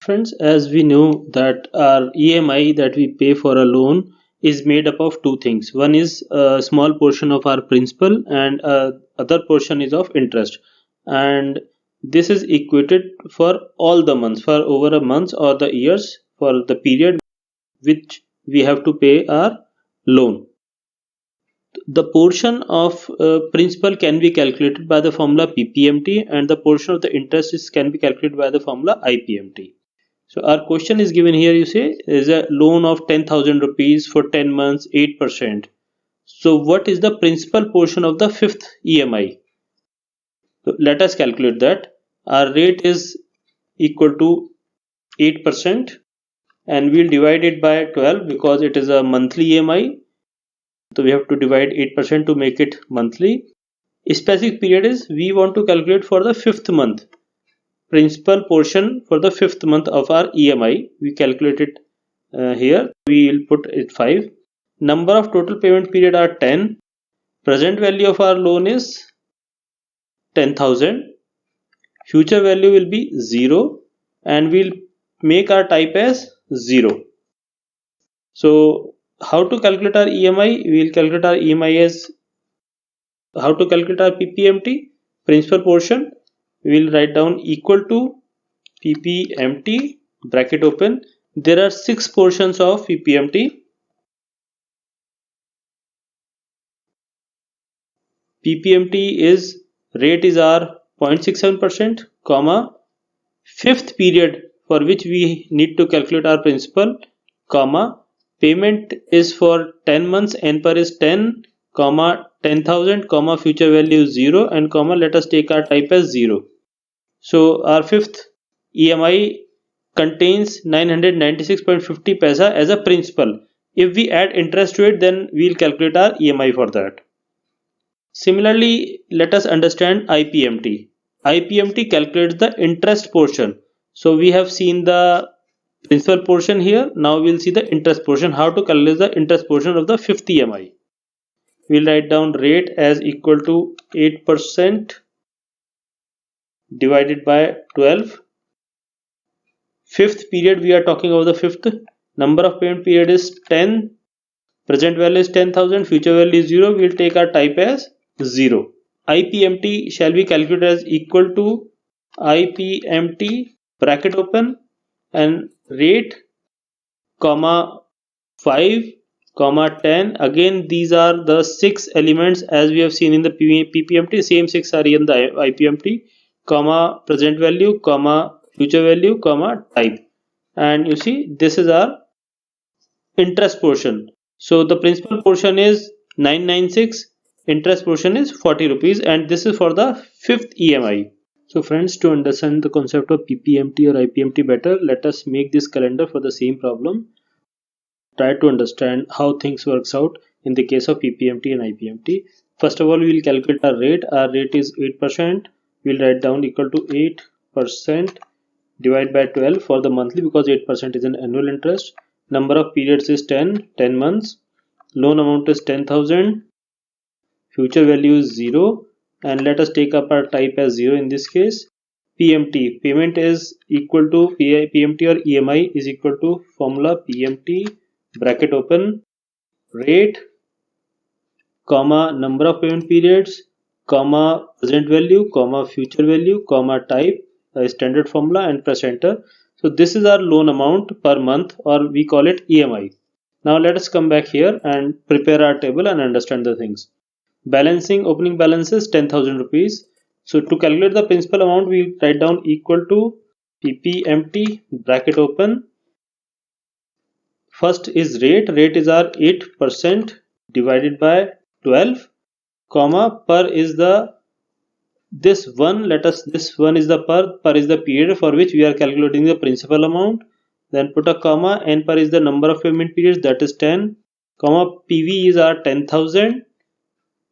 Friends, as we know that our EMI that we pay for a loan is made up of two things. One is a small portion of our principal and other portion is of interest. And this is equated for all the months, for over a month or the years for the period which we have to pay our loan. The portion of principal can be calculated by the formula PPMT and the portion of the interest can be calculated by the formula IPMT. So our question is given here, you say is a loan of 10,000 rupees for 10 months 8%. So what is the principal portion of the fifth EMI? So let us calculate that. Our rate is equal to 8% and we'll divide it by 12 because it is a monthly EMI. So we have to divide 8% to make it monthly. A specific period is we want to calculate for the fifth month. Principal portion for the fifth month of our EMI. We calculate it here. We will put it 5. Number of total payment period are 10. Present value of our loan is 10,000. Future value will be 0 and we'll make our type as 0. So how to calculate our EMI? We will calculate our EMI as how to calculate our PPMT, principal portion. We will write down equal to PPMT, bracket open. There are 6 portions of PPMT. PPMT is rate is our 0.67%, comma, fifth period for which we need to calculate our principal, comma, payment is for 10 months, NPAR is 10, comma, 10,000, comma, future value is 0 and comma, let us take our type as 0. So our fifth EMI contains 996.50 paisa as a principal. If we add interest to it, then we'll calculate our EMI for that. Similarly, let us understand IPMT. IPMT calculates the interest portion. So we have seen the principal portion here. Now we'll see the interest portion. How to calculate the interest portion of the fifth EMI? We'll write down rate as equal to 8% divided by 12. Fifth period, we are talking about the fifth. Number of payment period is 10. Present value is 10,000. Future value is 0. We'll take our type as 0. IPMT shall be calculated as equal to IPMT, bracket open, and rate, comma, 5, comma, 10. Again, these are the 6 elements as we have seen in the PPMT. Same 6 are in the IPMT, comma, present value, comma, future value, comma, type. And you see, this is our interest portion. So the principal portion is 996, interest portion is 40 rupees, and this is for the fifth EMI. So friends, to understand the concept of PPMT or IPMT better, let us make this calendar for the same problem. Try to understand how things works out in the case of PPMT and IPMT. First of all, we will calculate our rate. Our rate is 8%. We will write down equal to 8% divided by 12 for the monthly because 8% is an annual interest. Number of periods is 10 months. Loan amount is 10,000. Future value is 0. And let us take up our type as 0 in this case. PMT, payment is equal to PMT or EMI is equal to formula PMT, bracket open, rate, comma, number of payment periods, comma, present value, comma, future value, comma, type, standard formula, and press enter. So this is our loan amount per month, or we call it EMI. Now let us come back here and prepare our table and understand the things. Balancing opening balance is 10,000 rupees. So to calculate the principal amount, we write down equal to PPMT, bracket open. First is rate. Rate is our 8% divided by 12, comma, per is the this one. This one is the per is the period for which we are calculating the principal amount. Then put a comma, n per is the number of payment periods, that is 10, comma, PV is our 10,000,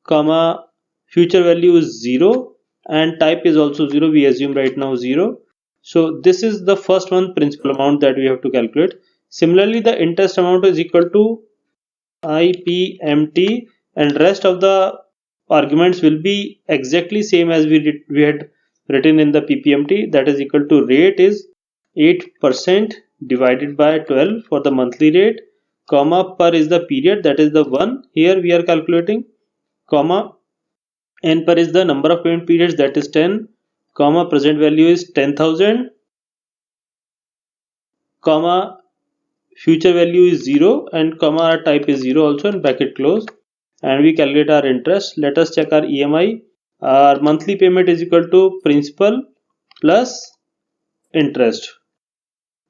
comma, future value is 0 and type is also 0. We assume right now 0. So this is the first one, principal amount, that we have to calculate. Similarly, the interest amount is equal to IPMT and rest of the arguments will be exactly same as we had written in the PPMT, that is equal to rate is 8% divided by 12 for the monthly rate, comma per is the period, that is the 1 here we are calculating, comma n per is the number of payment periods, that is 10, comma present value is 10,000, comma future value is 0, and comma our type is 0 also, and bracket close, and we calculate our interest. Let us check our EMI. Our monthly payment is equal to principal plus interest.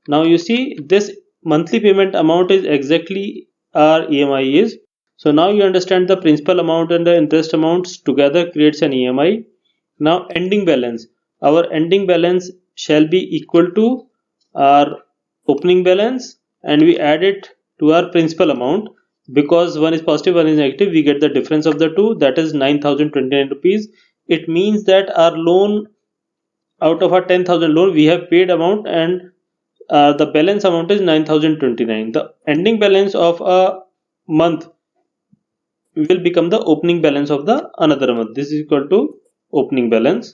Now you see this monthly payment amount is exactly our EMI is. So now you understand the principal amount and the interest amounts together creates an EMI. Now ending balance. Our ending balance shall be equal to our opening balance, and we add it to our principal amount. Because one is positive, one is negative, we get the difference of the two, that is 9,029 rupees. It means that our loan, out of our 10,000 loan, we have paid amount, and the balance amount is 9,029. The ending balance of a month will become the opening balance of the another month. This is equal to opening balance.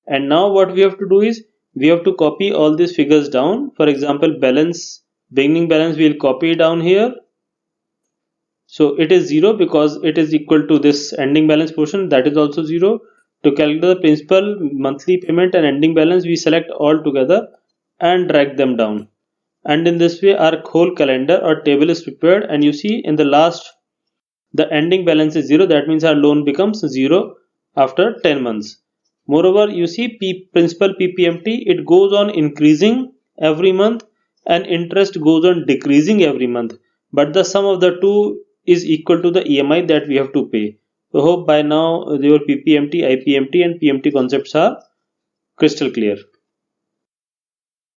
And now what we have to do is we have to copy all these figures down. For example, balance, beginning balance, we will copy down here. So it is 0 because it is equal to this ending balance portion, that is also 0. To calculate the principal, monthly payment and ending balance, we select all together and drag them down. And in this way our whole calendar or table is prepared, and you see in the last the ending balance is 0, that means our loan becomes 0 after 10 months. Moreover, you see principal PPMT, it goes on increasing every month and interest goes on decreasing every month, but the sum of the two is equal to the EMI that we have to pay. So hope by now your PPMT, IPMT and PMT concepts are crystal clear.